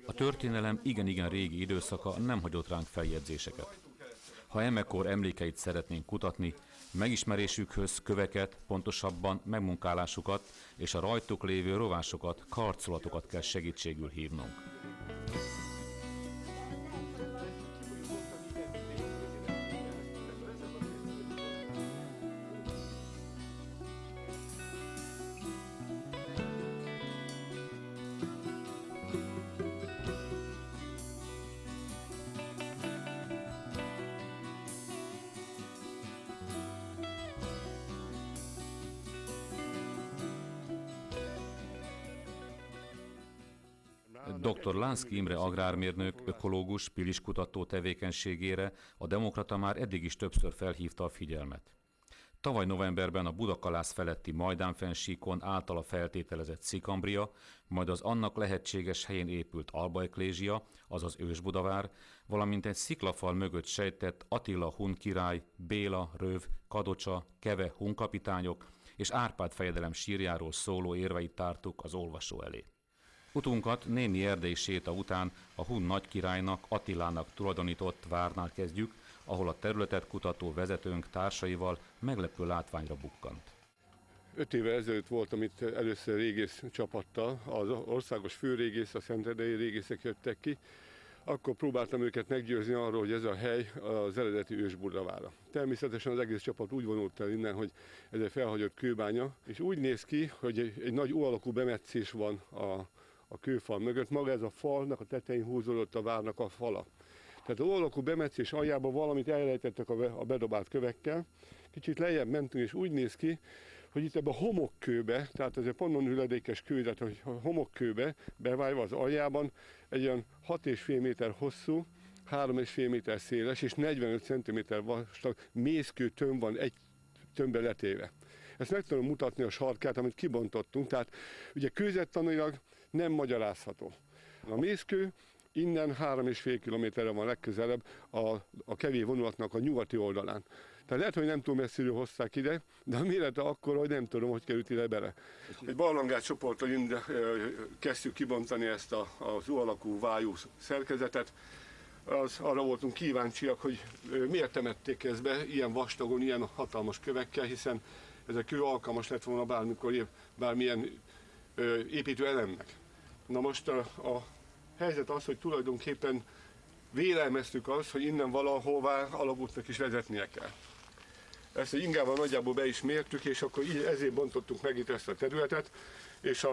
A történelem igen-igen régi időszaka nem hagyott ránk feljegyzéseket. Ha emekor emlékeit szeretnénk kutatni, megismerésükhöz köveket, pontosabban megmunkálásukat és a rajtuk lévő rovásokat, karcolatokat kell segítségül hívnunk. Dr. Lánszky Imre agrármérnök, ökológus, piliskutató tevékenységére a Demokrata már eddig is többször felhívta a figyelmet. Tavaly novemberben a Budakalász feletti Majdán-fennsíkon általa feltételezett Szikambria, majd az annak lehetséges helyén épült Alba-eklézsia, azaz Ősbudavár, valamint egy sziklafal mögött sejtett Attila hun király, Béla, Röv, Kadocsa, Keve hun kapitányok és Árpád fejedelem sírjáról szóló érveit tártuk az olvasó elé. Utunkat némi erdei séta után a hun nagykirálynak, Attilának tulajdonított várnál kezdjük, ahol a területet kutató vezetőnk társaival meglepő látványra bukkant. 5 évvel ezelőtt voltam itt először régész csapattal, az országos főrégész, a szentendrei régészek jöttek ki. Akkor próbáltam őket meggyőzni arról, hogy ez a hely az eredeti Ősbudavára. Természetesen az egész csapat úgy vonult el innen, hogy ez egy felhagyott kőbánya, és úgy néz ki, hogy egy nagy ó alakú bemetszés van a kőfal mögött. Maga ez a falnak a tetején húzódott a várnak a fala. Tehát az ó alakú bemetszés aljában valamit elrejtettek a bedobált kövekkel. Kicsit lejjebb mentünk, és úgy néz ki, hogy itt ebben a homokkőbe, tehát ez egy pannon üledékes kő, tehát a homokkőbe bevájva az aljában egy olyan 6,5 méter hosszú, 3,5 méter széles és 45 cm vastag mészkő tömb van egy tömbbe letéve. Ezt meg tudom mutatni a sarkát, amit kibontottunk, tehát ugye kőzettanilag nem magyarázható. A mészkő innen 3,5 kilométerre van legközelebb a kevé vonulatnak a nyugati oldalán. Tehát lehet, hogy nem túl messziről hozták ide, de a mérete akkor, hogy nem tudom, hogy került ide bele. Egy barlangált csoporttal kezdtük kibontani ezt az U alakú vájú szerkezetet. Arra voltunk kíváncsiak, hogy miért temették ezt be ilyen vastagon, ilyen hatalmas kövekkel, hiszen ez a kő alkalmas lett volna bármikor bármilyen építő elemnek. Na most a helyzet az, hogy tulajdonképpen vélelmeztük azt, hogy innen valahová alagútnak is vezetnie kell. Ezt egy ingával nagyjából be is mértük, és akkor ezért bontottuk meg itt ezt a területet, és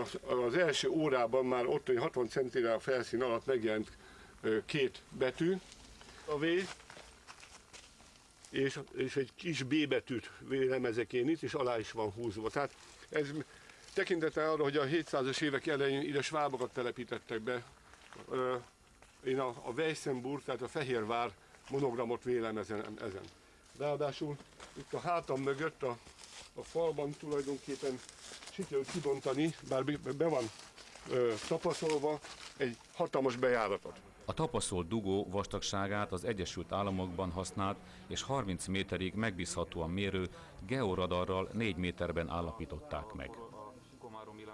az első órában már ott, hogy 60 centire a felszín alatt megjelent 2 betű, a V, és egy kis B betűt vélelmezek én itt, és alá is van húzva. Tehát ez tekintettel arra, hogy a 700-as évek elején ide svábokat telepítettek be, én a Weissenburg, tehát a Fehérvár monogramot vélelmezem ezen. Ráadásul itt a hátam mögött a falban tulajdonképpen sikerült kibontani, bár be van tapaszolva egy hatalmas bejáratot. A tapaszolt dugó vastagságát az Egyesült Államokban használt és 30 méterig megbízhatóan mérő georadarral 4 méterben állapították meg.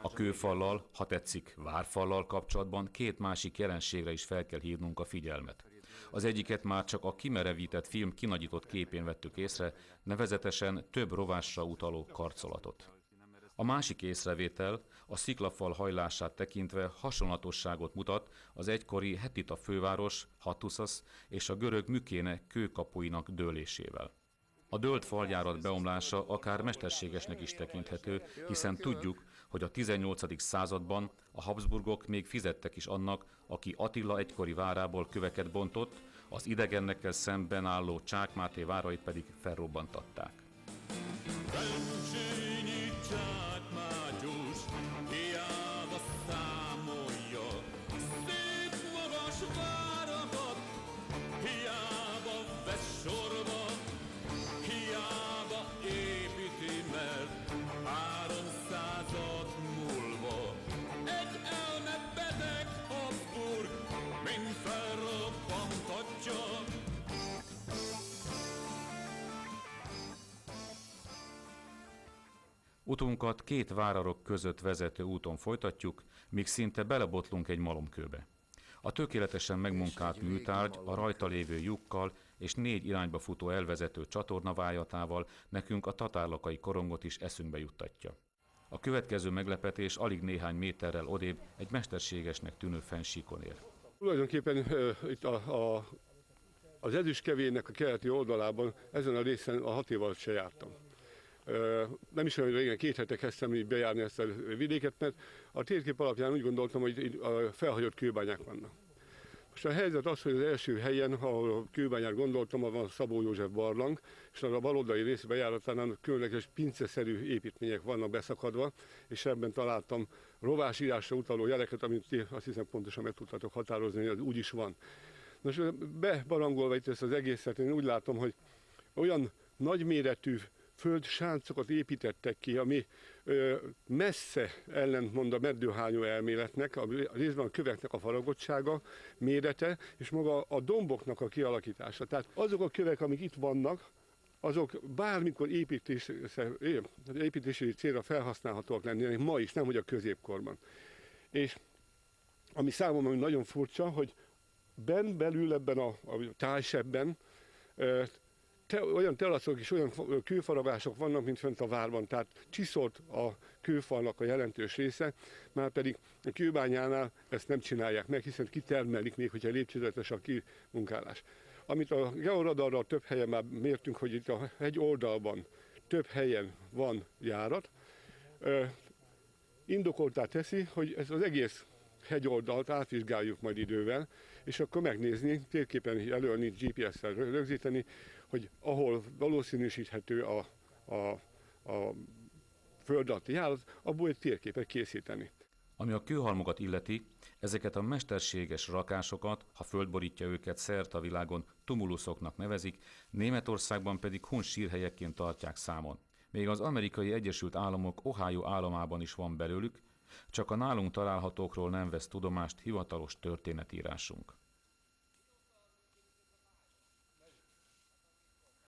A kőfallal, ha tetszik, várfallal kapcsolatban 2 másik jelenségre is fel kell hívnunk a figyelmet. Az egyiket már csak a kimerevített film kinagyított képén vettük észre, nevezetesen több rovásra utaló karcolatot. A másik észrevétel a sziklafal hajlását tekintve hasonlatosságot mutat az egykori Hetita főváros, Hattusasz és a görög Mykéne kőkapuinak dőlésével. A dőlt faljárat beomlása akár mesterségesnek is tekinthető, hiszen tudjuk, hogy a 18. században a Habsburgok még fizettek is annak, aki Attila egykori várából köveket bontott, az idegennekkel szemben álló Csák Máté várait pedig felrobbantatták. Utunkat 2 várarok között vezető úton folytatjuk, míg szinte belebotlunk egy malomkőbe. A tökéletesen megmunkált műtárgy a rajta lévő lyukkal és 4 irányba futó elvezető csatornavájatával nekünk a tatárlakai korongot is eszünkbe juttatja. A következő meglepetés alig néhány méterrel odébb egy mesterségesnek tűnő fennsíkon ér. Tulajdonképpen itt az ezüstkevének a keleti oldalában, ezen a részen a 6 év alatt se jártam. Nem is olyan régen, 2 hete kezdtem így bejárni ezt a vidéket, mert a térkép alapján úgy gondoltam, hogy felhagyott kőbányák vannak. Most a helyzet az, hogy az első helyen, ahol a kőbányát gondoltam, van Szabó József barlang, és a baloldali rész bejáratánál különleges pinceszerű építmények vannak beszakadva, és ebben találtam rovásírásra utaló jeleket, amit azt hiszem pontosan meg tudtatok határozni, hogy az úgy is van. Most bebarangolva itt ezt az egészet, én úgy látom, hogy olyan nagyméretű földsáncokat építettek ki, ami messze ellentmond a meddőhányó elméletnek, a részben a köveknek a faragottsága, mérete, és maga a domboknak a kialakítása. Tehát azok a kövek, amik itt vannak, azok bármikor építési célra felhasználhatóak lennének, ma is, nemhogy a középkorban. És ami számomra nagyon furcsa, hogy belül ebben a tájsebben olyan teraszok és olyan kőfaragások vannak, mint fönt a várban, tehát csiszolt a kőfalnak a jelentős része, már pedig a kőbányánál ezt nem csinálják meg, hiszen kitermelik még, hogyha lépcsőzetes a kimunkálás. Amit a georadarral több helyen már mértünk, hogy itt a hegy oldalban több helyen van járat, indokoltá teszi, hogy ez az egész hegyoldalt átvizsgáljuk majd idővel, és akkor megnézni, térképen előadni, GPS-szel rögzíteni, hogy ahol valószínűsíthető a föld alatti járat, abból egy térképet készíteni. Ami a kőhalmokat illeti, ezeket a mesterséges rakásokat, ha földborítja őket, szerte a világon tumuluszoknak nevezik, Németországban hun sírhelyekként tartják számon. Még az Amerikai Egyesült Államok Ohio államában is van belőlük, csak a nálunk találhatókról nem vesz tudomást hivatalos történetírásunk.